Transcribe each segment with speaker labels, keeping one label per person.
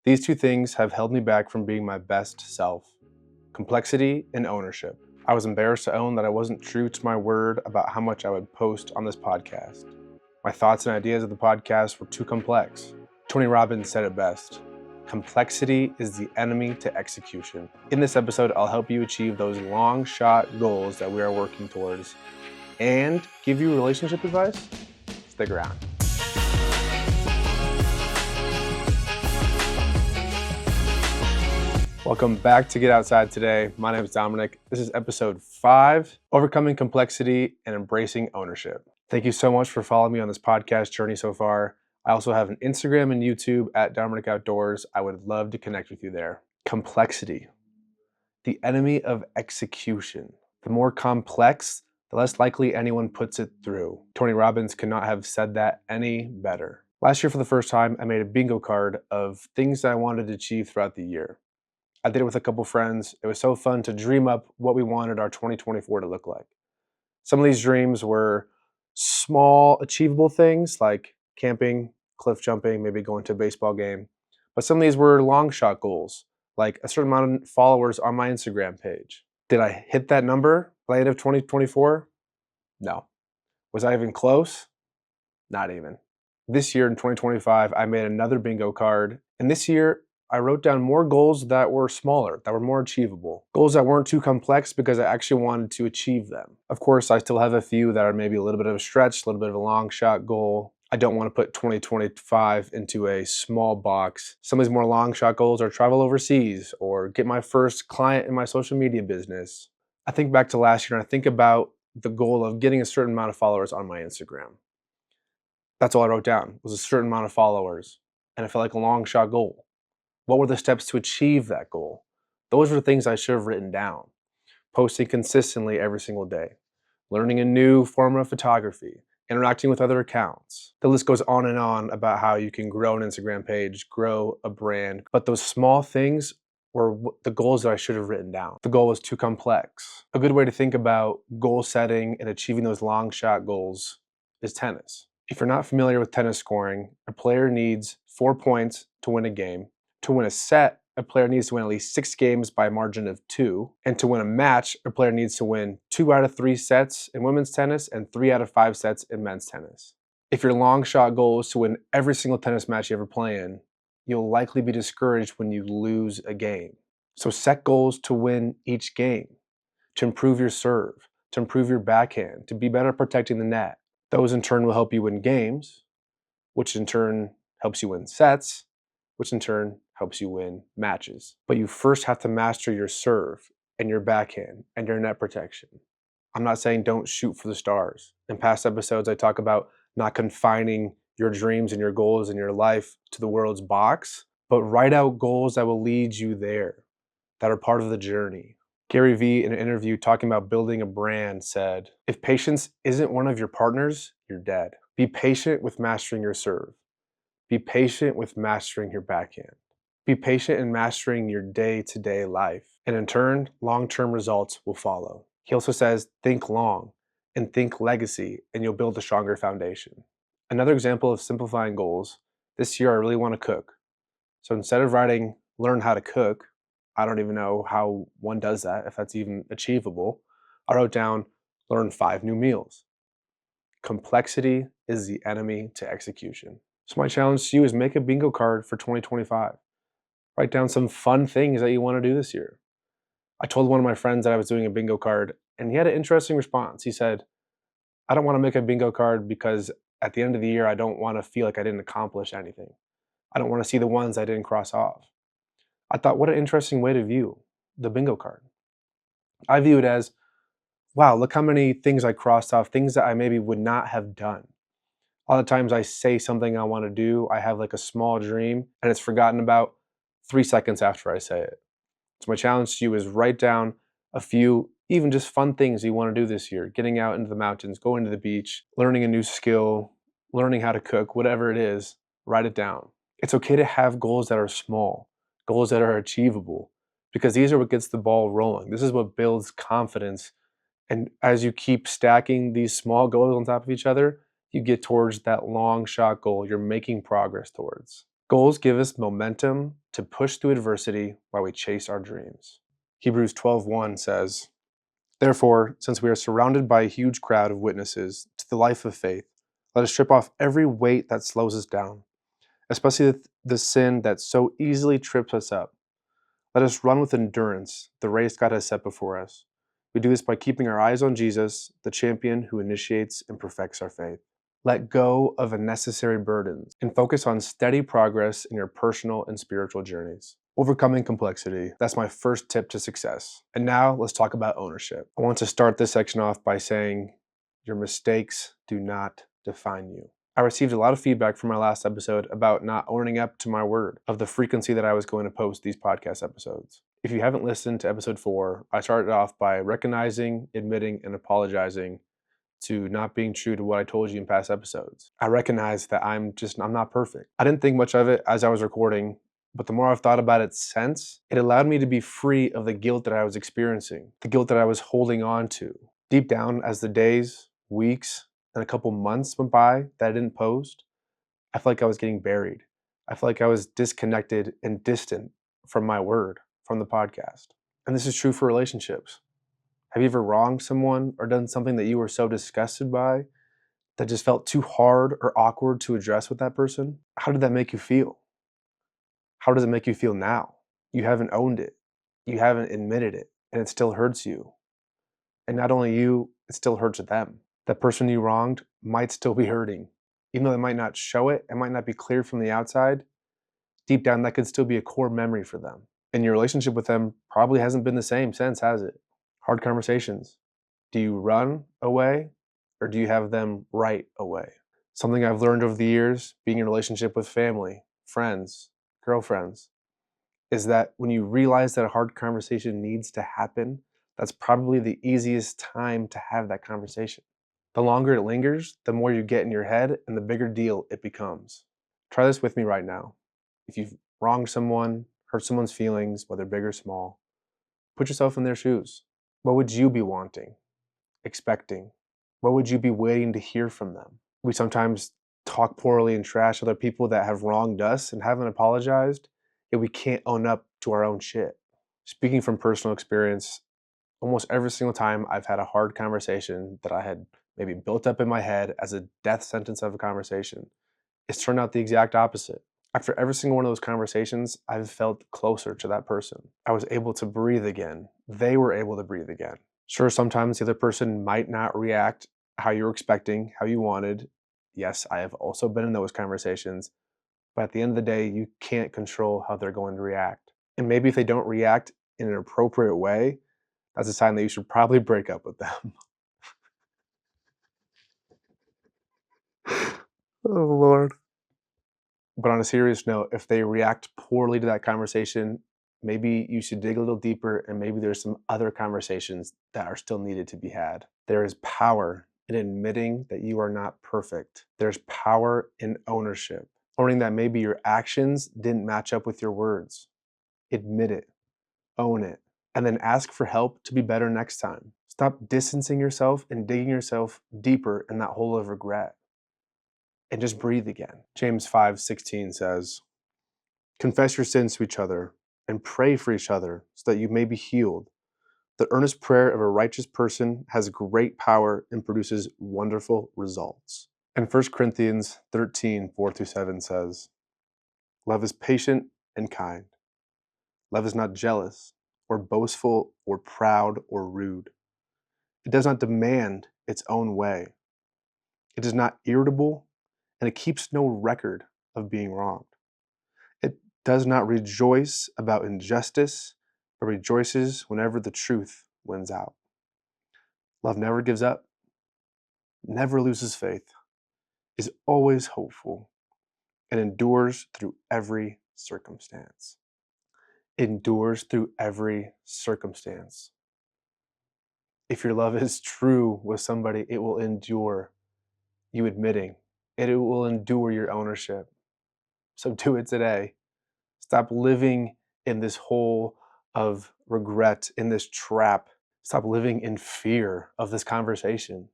Speaker 1: These two things have held me back from being my best self: complexity and ownership. I was embarrassed to own that I wasn't true to my word about how much I would post on this podcast. My thoughts and ideas of the podcast were too complex. Tony Robbins said it best: complexity is the enemy to execution. In this episode, I'll help you achieve those long shot goals that we are working towards and give you relationship advice. Stick around. Welcome back to Get Outside Today. My name is Dominic. This is episode 5, Overcoming Complexity and Embracing Ownership. Thank you so much for following me on this podcast journey so far. I also have an Instagram and YouTube at Dominic Outdoors. I would love to connect with you there. Complexity, the enemy of execution. The more complex, the less likely anyone puts it through. Tony Robbins could not have said that any better. Last year, for the first time, I made a bingo card of things that I wanted to achieve throughout the year. I did it with a couple friends. It was so fun to dream up what we wanted our 2024 to look like. Some of these dreams were small, achievable things like camping, cliff jumping, maybe going to a baseball game. But some of these were long shot goals, like a certain amount of followers on my Instagram page. Did I hit that number by the end of 2024? No. Was I even close? Not even. This year in 2025, I made another bingo card. And this year, I wrote down more goals that were smaller, that were more achievable. Goals that weren't too complex because I actually wanted to achieve them. Of course, I still have a few that are maybe a little bit of a stretch, a little bit of a long shot goal. I don't want to put 2025 into a small box. Some of these more long shot goals are travel overseas or get my first client in my social media business. I think back to last year and I think about the goal of getting a certain amount of followers on my Instagram. That's all I wrote down, was a certain amount of followers. And it felt like a long shot goal. What were the steps to achieve that goal? Those are the things I should have written down. Posting consistently every single day, learning a new form of photography, interacting with other accounts. The list goes on and on about how you can grow an Instagram page, grow a brand. But those small things were the goals that I should have written down. The goal was too complex. A good way to think about goal setting and achieving those long shot goals is tennis. If you're not familiar with tennis scoring, a player needs 4 points to win a game. To win a set, a player needs to win at least 6 games by a margin of 2. And to win a match, a player needs to win 2 out of 3 sets in women's tennis and 3 out of 5 sets in men's tennis. If your long shot goal is to win every single tennis match you ever play in, you'll likely be discouraged when you lose a game. So set goals to win each game, to improve your serve, to improve your backhand, to be better at protecting the net. Those in turn will help you win games, which in turn helps you win sets, which in turn helps you win matches. But you first have to master your serve and your backhand and your net protection. I'm not saying don't shoot for the stars. In past episodes, I talk about not confining your dreams and your goals in your life to the world's box, but write out goals that will lead you there, that are part of the journey. Gary Vee, in an interview talking about building a brand, said, "If patience isn't one of your partners, you're dead. Be patient with mastering your serve. Be patient with mastering your backhand. Be patient in mastering your day-to-day life. And in turn, long-term results will follow." He also says, think long and think legacy, and you'll build a stronger foundation. Another example of simplifying goals: this year I really want to cook. So instead of writing, learn how to cook, I don't even know how one does that, if that's even achievable, I wrote down, learn 5 new meals. Complexity is the enemy to execution. So my challenge to you is make a bingo card for 2025. Write down some fun things that you want to do this year. I told one of my friends that I was doing a bingo card, and he had an interesting response. He said, "I don't want to make a bingo card because at the end of the year, I don't want to feel like I didn't accomplish anything. I don't want to see the ones I didn't cross off." I thought, what an interesting way to view the bingo card. I view it as, wow, look how many things I crossed off, things that I maybe would not have done. A lot of times I say something I want to do, I have like a small dream, and it's forgotten about 3 seconds after I say it. So my challenge to you is write down a few, even just fun things you want to do this year. Getting out into the mountains, going to the beach, learning a new skill, learning how to cook, whatever it is, write it down. It's okay to have goals that are small, goals that are achievable, because these are what gets the ball rolling. This is what builds confidence. And as you keep stacking these small goals on top of each other, you get towards that long shot goal you're making progress towards. Goals give us momentum to push through adversity while we chase our dreams. Hebrews 12:1 says, "Therefore, since we are surrounded by a huge crowd of witnesses to the life of faith, let us strip off every weight that slows us down, especially the sin that so easily trips us up. Let us run with endurance the race God has set before us. We do this by keeping our eyes on Jesus, the champion who initiates and perfects our faith." Let go of unnecessary burdens and focus on steady progress in your personal and spiritual journeys. Overcoming complexity. That's my first tip to success. And now let's talk about ownership. I want to start this section off by saying your mistakes do not define you. I received a lot of feedback from my last episode about not owning up to my word of the frequency that I was going to post these podcast episodes. If you haven't listened to episode 4, I started off by recognizing, admitting, and apologizing to not being true to what I told you in past episodes. I recognize that I'm not perfect. I didn't think much of it as I was recording, but the more I've thought about it since, it allowed me to be free of the guilt that I was experiencing, the guilt that I was holding on to. Deep down, as the days, weeks, and a couple months went by that I didn't post, I felt like I was getting buried. I felt like I was disconnected and distant from my word, from the podcast. And this is true for relationships. Have you ever wronged someone or done something that you were so disgusted by that just felt too hard or awkward to address with that person? How did that make you feel? How does it make you feel now? You haven't owned it. You haven't admitted it, and it still hurts you. And not only you, it still hurts them. That person you wronged might still be hurting. Even though they might not show it, it might not be clear from the outside, deep down that could still be a core memory for them. And your relationship with them probably hasn't been the same since, has it? Hard conversations. Do you run away or do you have them right away? Something I've learned over the years, being in a relationship with family, friends, girlfriends, is that when you realize that a hard conversation needs to happen, that's probably the easiest time to have that conversation. The longer it lingers, the more you get in your head and the bigger deal it becomes. Try this with me right now. If you've wronged someone, hurt someone's feelings, whether big or small, put yourself in their shoes. What would you be wanting, expecting? What would you be waiting to hear from them? We sometimes talk poorly and trash other people that have wronged us and haven't apologized, yet we can't own up to our own shit. Speaking from personal experience, almost every single time I've had a hard conversation that I had maybe built up in my head as a death sentence of a conversation, it's turned out the exact opposite. After every single one of those conversations, I've felt closer to that person. I was able to breathe again. They were able to breathe again. Sure, sometimes the other person might not react how you were expecting, how you wanted. Yes, I have also been in those conversations. But at the end of the day, you can't control how they're going to react. And maybe if they don't react in an appropriate way, that's a sign that you should probably break up with them. Oh, Lord. But on a serious note, if they react poorly to that conversation, maybe you should dig a little deeper and maybe there's some other conversations that are still needed to be had. There is power in admitting that you are not perfect. There's power in ownership, owning that maybe your actions didn't match up with your words. Admit it, own it, and then ask for help to be better next time. Stop distancing yourself and digging yourself deeper in that hole of regret. And just breathe again. James 5:16 says, "Confess your sins to each other and pray for each other so that you may be healed. The earnest prayer of a righteous person has great power and produces wonderful results." And 1 Corinthians 13:4-7 says, "Love is patient and kind. Love is not jealous or boastful or proud or rude. It does not demand its own way. It is not irritable, and it keeps no record of being wronged. It does not rejoice about injustice, but rejoices whenever the truth wins out. Love never gives up, never loses faith, is always hopeful, and endures through every circumstance." Endures through every circumstance. If your love is true with somebody, it will endure you admitting, and it will endure your ownership. So do it today. Stop living in this hole of regret, in this trap. Stop living in fear of this conversation.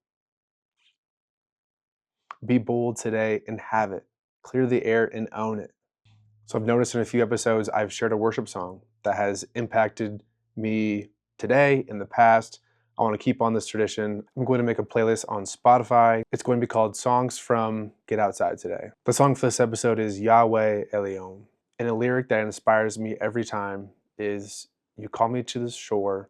Speaker 1: Be bold today and have it. Clear the air and own it. So I've noticed in a few episodes, I've shared a worship song that has impacted me today, in the past. I want to keep on this tradition. I'm going to make a playlist on Spotify. It's going to be called Songs from Get Outside Today. The song for this episode is Yahweh Elion. And a lyric that inspires me every time is, "You call me to the shore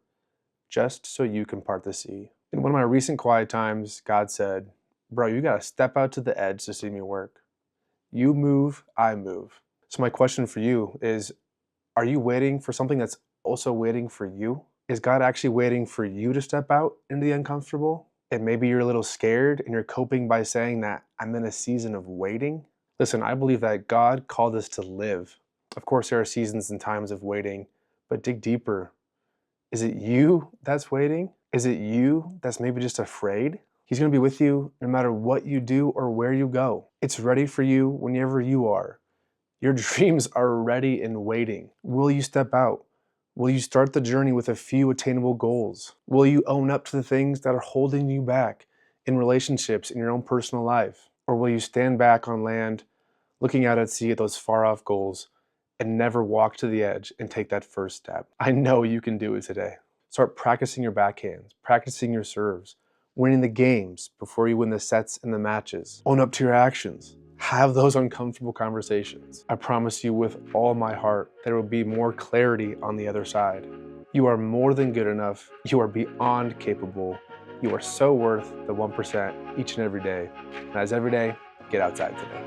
Speaker 1: just so you can part the sea." In one of my recent quiet times, God said, "Bro, you got to step out to the edge to see me work. You move, I move." So my question for you is, are you waiting for something that's also waiting for you? Is God actually waiting for you to step out into the uncomfortable? And maybe you're a little scared and you're coping by saying that I'm in a season of waiting. Listen, I believe that God called us to live. Of course, there are seasons and times of waiting, but dig deeper. Is it you that's waiting? Is it you that's maybe just afraid? He's going to be with you no matter what you do or where you go. It's ready for you whenever you are. Your dreams are ready and waiting. Will you step out? Will you start the journey with a few attainable goals? Will you own up to the things that are holding you back in relationships, in your own personal life? Or will you stand back on land, looking out at sea at those far off goals, and never walk to the edge and take that first step? I know you can do it today. Start practicing your backhands, practicing your serves, winning the games before you win the sets and the matches. Own up to your actions. Have those uncomfortable conversations. I promise you with all my heart, there will be more clarity on the other side. You are more than good enough. You are beyond capable. You are so worth the 1% each and every day. And as every day, get outside today.